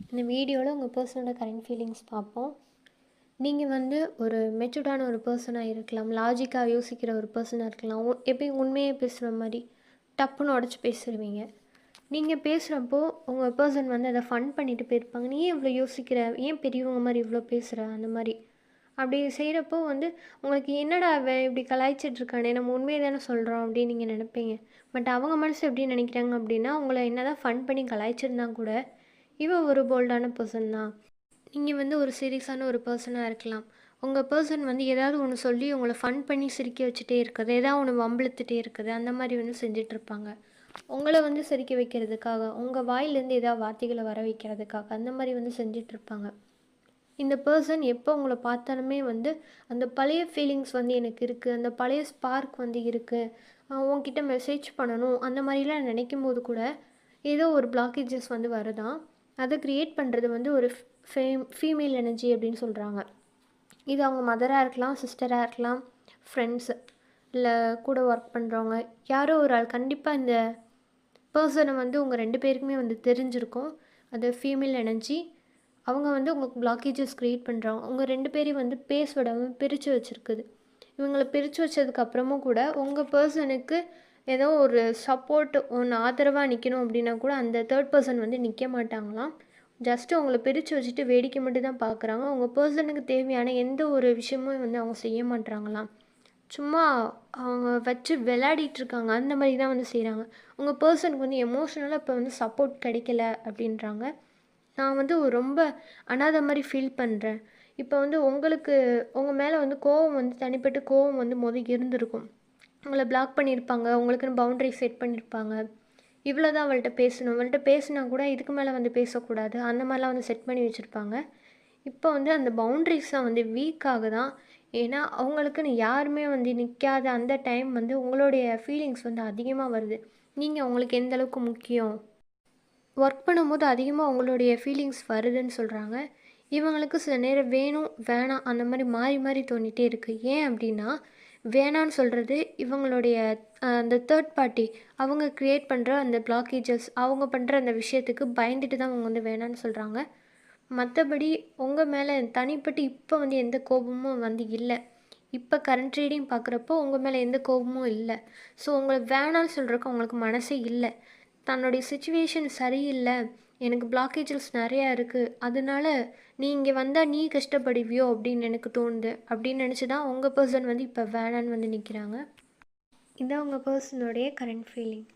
இந்த வீடியோவில் உங்கள் பர்சனோட கரண்ட் ஃபீலிங்ஸ் பார்ப்போம். நீங்கள் வந்து ஒரு மெச்சூர்டான ஒரு பர்சனாக இருக்கலாம், லாஜிக்காக யோசிக்கிற ஒரு பர்சனாக இருக்கலாம், எப்பயும் உண்மையே பேசுகிற மாதிரி டப்புன்னு உடச்சி பேசுடுவீங்க. நீங்கள் பேசுகிறப்போ உங்கள் பர்சன் வந்து அதை ஃபன் பண்ணிட்டு போயிருப்பாங்க. நீ ஏன் இவ்வளோ யோசிக்கிற, ஏன் பெரியவங்க மாதிரி இவ்வளோ பேசுகிற, அந்த மாதிரி அப்படி செய்கிறப்போ வந்து உங்களுக்கு என்னடா அவன் இப்படி கலாய்ச்சிட்ருக்கானே, நம்ம உண்மையை தானே சொல்கிறோம் அப்படின்னு நீங்கள் நினைப்பீங்க. பட் அவங்க மனசு எப்படி நினைக்கிறாங்க அப்படின்னா, உங்களை என்ன தான் ஃபன் பண்ணி கலாய்ச்சிருந்தா கூட இவன் ஒரு போல்டான பர்சன் தான். நீங்கள் வந்து ஒரு சீரியஸான ஒரு பர்சனாக இருக்கலாம். உங்கள் பர்சன் வந்து ஏதாவது ஒன்று சொல்லி உங்களை ஃபன் பண்ணி சிரிக்க வச்சுட்டே இருக்குது, ஏதாவது ஒன்று வம்பிழுத்துட்டே இருக்குது, அந்த மாதிரி வந்து செஞ்சிட்ருப்பாங்க. உங்களை வந்து சிரிக்க வைக்கிறதுக்காக, உங்கள் வாயிலேருந்து ஏதாவது வார்த்தைகளை வர வைக்கிறதுக்காக அந்த மாதிரி வந்து செஞ்சிட்ருப்பாங்க. இந்த பர்சன் எப்போ உங்களை பார்த்தாலுமே வந்து அந்த பழைய ஃபீலிங்ஸ் வந்து எனக்கு இருக்குது, அந்த பழைய ஸ்பார்க் வந்து இருக்குது, உங்ககிட்ட மெசேஜ் பண்ணணும் அந்த மாதிரிலாம் நினைக்கும் போது கூட ஏதோ ஒரு பிளாக்கேஜஸ் வந்து வருதான். அதை க்ரியேட் பண்ணுறது வந்து ஒரு ஃபீமேல் எனர்ஜி அப்படின்னு சொல்கிறாங்க. இது அவங்க மதராக இருக்கலாம், சிஸ்டராக இருக்கலாம், ஃப்ரெண்ட்ஸு, இல்லை கூட ஒர்க் பண்ணுறவங்க, யாரோ ஒரு ஆள். கண்டிப்பாக இந்த பர்சனை வந்து உங்கள் 2 பேருக்குமே வந்து தெரிஞ்சிருக்கும். அது ஃபீமேல் எனர்ஜி. அவங்க வந்து உங்களுக்கு பிளாக்கேஜஸ் க்ரியேட் பண்ணுறாங்க. உங்கள் 2 பேரையும் வந்து பேச விடாமல் பிரித்து வச்சுருக்குது. இவங்களை பிரித்து வச்சதுக்கப்புறமும் கூட உங்கள் பர்சனுக்கு ஏதோ ஒரு சப்போர்ட் ஒன்று ஆதரவாக நிற்கணும் அப்படின்னா கூட அந்த தேர்ட் பர்சன் வந்து நிற்க மாட்டாங்களாம். ஜஸ்ட்டு உங்களை பிரித்து வச்சுட்டு வேடிக்கை மட்டும் தான் பார்க்குறாங்க. உங்கள் பர்சனுக்கு தேவையான எந்த ஒரு விஷயமும் வந்து அவங்க செய்ய மாட்டாங்களாம். சும்மா அவங்க வச்சு விளையாடிட்டுருக்காங்க, அந்த மாதிரி தான் வந்து செய்கிறாங்க. உங்கள் பர்சனுக்கு வந்து எமோஷ்னலாக இப்போ வந்து சப்போர்ட் கிடைக்கல அப்படின்றாங்க. நான் வந்து ரொம்ப அனாதை மாதிரி ஃபீல் பண்ணுறேன். இப்போ வந்து உங்களுக்கு உங்கள் மேலே வந்து கோவம் வந்து தனிப்பட்ட கோவம் வந்து இருந்திருக்கும். உங்களை பிளாக் பண்ணியிருப்பாங்க, உங்களுக்குன்னு பவுண்ட்ரி செட் பண்ணியிருப்பாங்க. இவ்வளோ தான் அவள்கிட்ட பேசணும், அவள்கிட்ட பேசினா கூட இதுக்கு மேலே வந்து பேசக்கூடாது, அந்த மாதிரிலாம் வந்து செட் பண்ணி வச்சுருப்பாங்க. இப்போ வந்து அந்த பவுண்ட்ரிஸ்லாம் வந்து வீக் ஆகுதான். ஏன்னா அவங்களுக்குன்னு யாருமே வந்து நிற்காத அந்த டைம் வந்து உங்களுடைய ஃபீலிங்ஸ் வந்து அதிகமாக வருது. நீங்கள் உங்களுக்கு எந்த அளவுக்கு முக்கியம், ஒர்க் பண்ணும்போது அதிகமாக உங்களுடைய ஃபீலிங்ஸ் வருதுன்னு சொல்கிறாங்க. இவங்களுக்கு சில நேரம் வேணும் வேணாம் அந்த மாதிரி மாறி மாறி தோணிகிட்டே இருக்குது. ஏன் அப்படின்னா, வேணான்னு சொல்கிறது இவங்களுடைய அந்த தேர்ட் பார்ட்டி அவங்க க்ரியேட் பண்ணுற அந்த பிளாக்கேஜஸ், அவங்க பண்ணுற அந்த விஷயத்துக்கு பயந்துட்டு தான் அவங்க வந்து வேணான்னு சொல்கிறாங்க. மற்றபடி உங்கள் மேலே தனிப்பட்டு இப்போ வந்து எந்த கோபமும் வந்து இல்லை. இப்போ கரண்ட் ரீடிங் பார்க்குறப்போ உங்கள் மேலே எந்த கோபமும் இல்லை. ஸோ உங்களை வேணான்னு சொல்கிறக்கு அவங்களுக்கு மனசே இல்லை. தன்னுடைய சிச்சுவேஷன் சரியில்லை, எனக்கு பிளாக்கேஜஸ் நிறையா இருக்குது, அதனால நீ இங்கே வந்தால் நீ கஷ்டப்படுவியோ அப்படின்னு எனக்கு தோணுது அப்படின்னு நினச்சி தான் உங்கள் பர்சன் வந்து இப்போ வேணான்னு வந்து நிற்கிறாங்க. இதான் உங்கள் பர்சனுடைய கரண்ட் ஃபீலிங்.